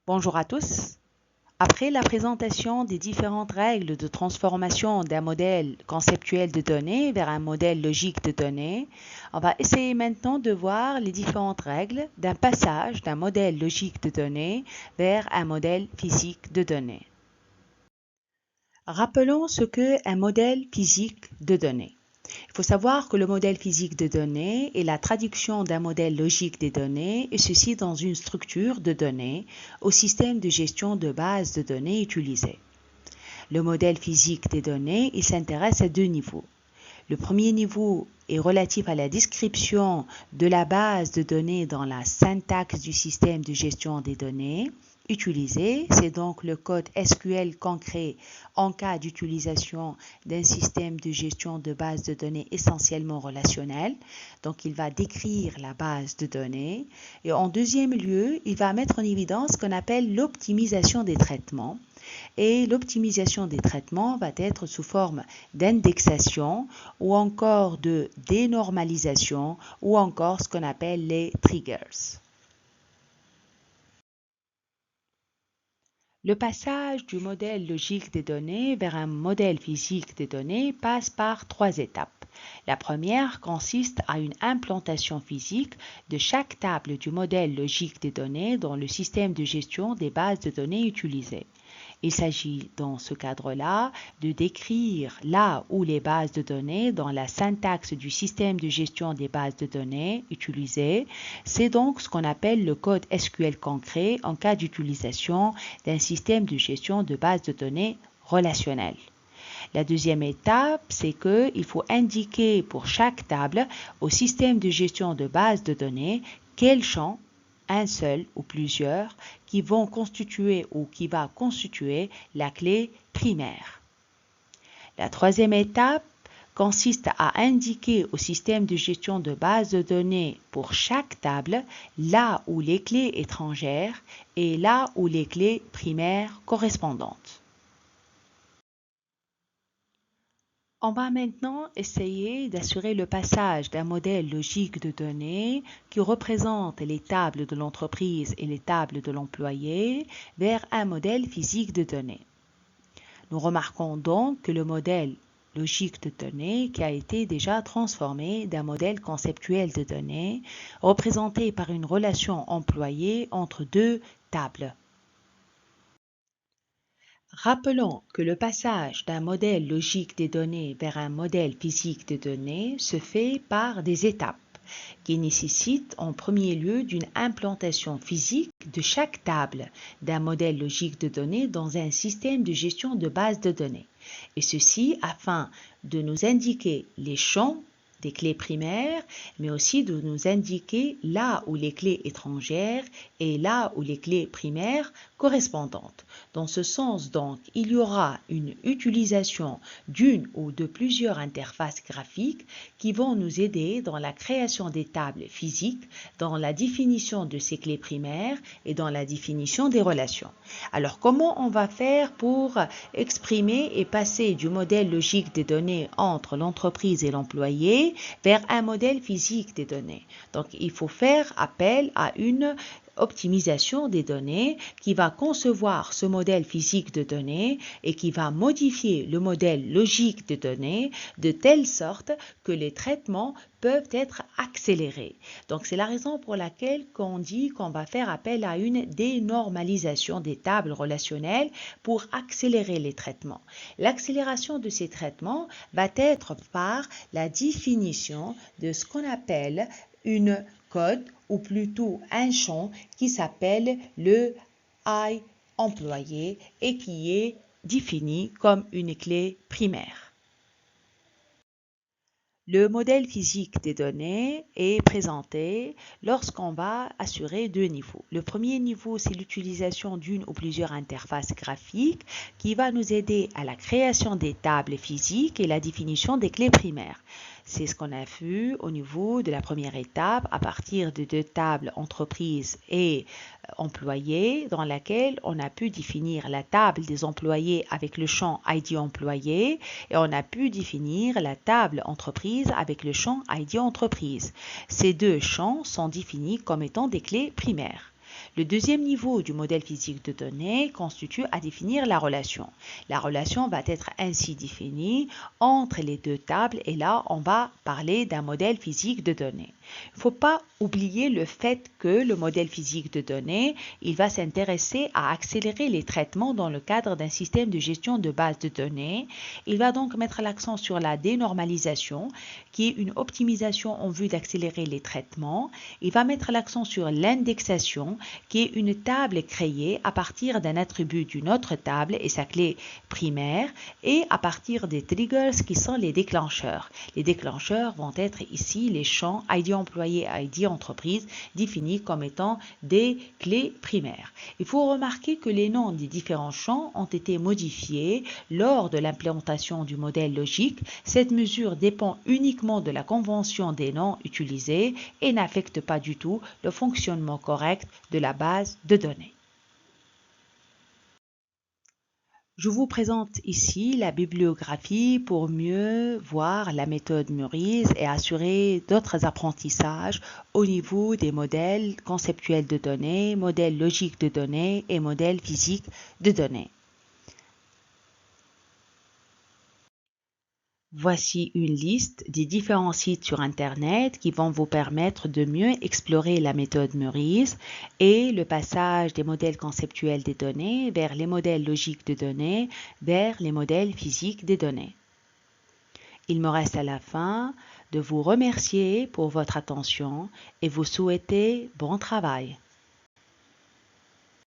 Bonjour à tous. Après la présentation des différentes règles de transformation d'un modèle conceptuel de données vers un modèle logique de données, on va essayer maintenant de voir les différentes règles d'un passage d'un modèle logique de données vers un modèle physique de données. Rappelons ce qu'est un modèle physique de données. Il faut savoir que le modèle physique de données est la traduction d'un modèle logique des données, et ceci dans une structure de données au système de gestion de base de données utilisé. Le modèle physique des données, il s'intéresse à deux niveaux. Le premier niveau est relatif à la description de la base de données dans la syntaxe du système de gestion des données utilisé. C'est donc le code SQL concret en cas d'utilisation d'un système de gestion de base de données essentiellement relationnel. Donc, il va décrire la base de données. Et en deuxième lieu, il va mettre en évidence ce qu'on appelle l'optimisation des traitements. Et l'optimisation des traitements va être sous forme d'indexation ou encore de dénormalisation ou encore ce qu'on appelle les triggers. Le passage du modèle logique des données vers un modèle physique des données passe par trois étapes. La première consiste à une implantation physique de chaque table du modèle logique des données dans le système de gestion des bases de données utilisées. Il s'agit dans ce cadre-là de décrire là où les bases de données dans la syntaxe du système de gestion des bases de données utilisées. C'est donc ce qu'on appelle le code SQL concret en cas d'utilisation d'un système de gestion de bases de données relationnelles. La deuxième étape, c'est qu'il faut indiquer pour chaque table au système de gestion de base de données quel champ, un seul ou plusieurs, qui vont constituer ou qui va constituer la clé primaire. La troisième étape consiste à indiquer au système de gestion de base de données pour chaque table là où les clés étrangères et là où les clés primaires correspondantes. On va maintenant essayer d'assurer le passage d'un modèle logique de données qui représente les tables de l'entreprise et les tables de l'employé vers un modèle physique de données. Nous remarquons donc que le modèle logique de données qui a été déjà transformé d'un modèle conceptuel de données représenté par une relation employée entre deux tables. Rappelons que le passage d'un modèle logique des données vers un modèle physique des données se fait par des étapes qui nécessitent en premier lieu d'une implantation physique de chaque table d'un modèle logique de données dans un système de gestion de base de données. Et ceci afin de nous indiquer les champs des clés primaires, mais aussi de nous indiquer là où les clés étrangères et là où les clés primaires correspondantes. Dans ce sens, donc, il y aura une utilisation d'une ou de plusieurs interfaces graphiques qui vont nous aider dans la création des tables physiques, dans la définition de ces clés primaires et dans la définition des relations. Alors, comment on va faire pour exprimer et passer du modèle logique des données entre l'entreprise et l'employé vers un modèle physique des données? Donc, il faut faire appel à une optimisation des données qui va concevoir ce modèle physique de données et qui va modifier le modèle logique de données de telle sorte que les traitements peuvent être accélérés. Donc c'est la raison pour laquelle on dit qu'on va faire appel à une dénormalisation des tables relationnelles pour accélérer les traitements. L'accélération de ces traitements va être par la définition de ce qu'on appelle une code ou plutôt un champ qui s'appelle le I employé et qui est défini comme une clé primaire. Le modèle physique des données est présenté lorsqu'on va assurer deux niveaux. Le premier niveau, c'est l'utilisation d'une ou plusieurs interfaces graphiques qui va nous aider à la création des tables physiques et la définition des clés primaires. C'est ce qu'on a vu au niveau de la première étape à partir de deux tables entreprises et employés dans laquelle on a pu définir la table des employés avec le champ ID employé et on a pu définir la table entreprise avec le champ ID entreprise. Ces deux champs sont définis comme étant des clés primaires. Le deuxième niveau du modèle physique de données constitue à définir la relation. La relation va être ainsi définie entre les deux tables et là, on va parler d'un modèle physique de données. Il ne faut pas oublier le fait que le modèle physique de données, il va s'intéresser à accélérer les traitements dans le cadre d'un système de gestion de base de données. Il va donc mettre l'accent sur la dénormalisation, qui est une optimisation en vue d'accélérer les traitements. Il va mettre l'accent sur l'indexation, qui est une table créée à partir d'un attribut d'une autre table et sa clé primaire, et à partir des triggers qui sont les déclencheurs. Les déclencheurs vont être ici les champs ID employé et ID entreprise définis comme étant des clés primaires. Il faut remarquer que les noms des différents champs ont été modifiés lors de l'implémentation du modèle logique. Cette mesure dépend uniquement de la convention des noms utilisés et n'affecte pas du tout le fonctionnement correct de la base de données. Je vous présente ici la bibliographie pour mieux voir la méthode Muris et assurer d'autres apprentissages au niveau des modèles conceptuels de données, modèles logiques de données et modèles physiques de données. Voici une liste des différents sites sur Internet qui vont vous permettre de mieux explorer la méthode Muris et le passage des modèles conceptuels des données vers les modèles logiques de données, vers les modèles physiques des données. Il me reste à la fin de vous remercier pour votre attention et vous souhaiter bon travail.